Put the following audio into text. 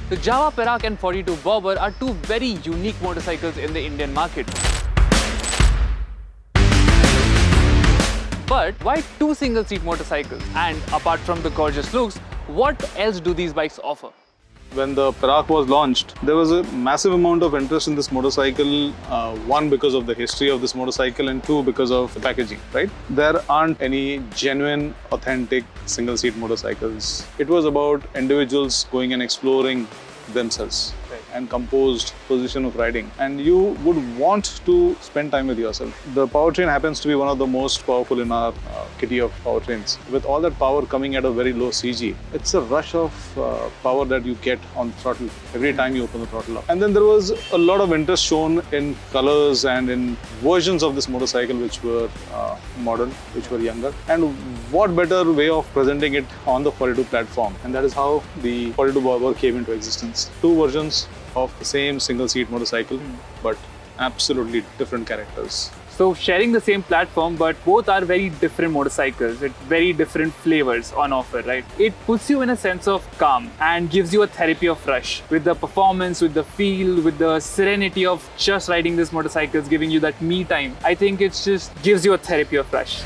The Jawa Perak and 42 Bobber are two very unique motorcycles in the Indian market. But why two single-seat motorcycles? And apart from the gorgeous looks, what else do these bikes offer? When the Perak was launched, there was a massive amount of interest in this motorcycle. One, because of the history of this motorcycle, and two, because of the packaging, right? There aren't any genuine, authentic single-seat motorcycles. It was about individuals going and exploring themselves and composed position of riding. And you would want to spend time with yourself. The powertrain happens to be one of the most powerful in our kitty of powertrains. With all that power coming at a very low CG, it's a rush of power that you get on throttle every time you open the throttle up. And then there was a lot of interest shown in colors and in versions of this motorcycle which were modern, which were younger. And what better way of presenting it on the 42 platform? And that is how the 42 Bobber came into existence. Two versions of the same single-seat motorcycle, but absolutely different characters. So sharing the same platform, but both are very different motorcycles with very different flavors on offer, right? It puts you in a sense of calm and gives you a therapy of rush. With the performance, with the feel, with the serenity of just riding this motorcycle, giving you that me time. I think it just gives you a therapy of rush.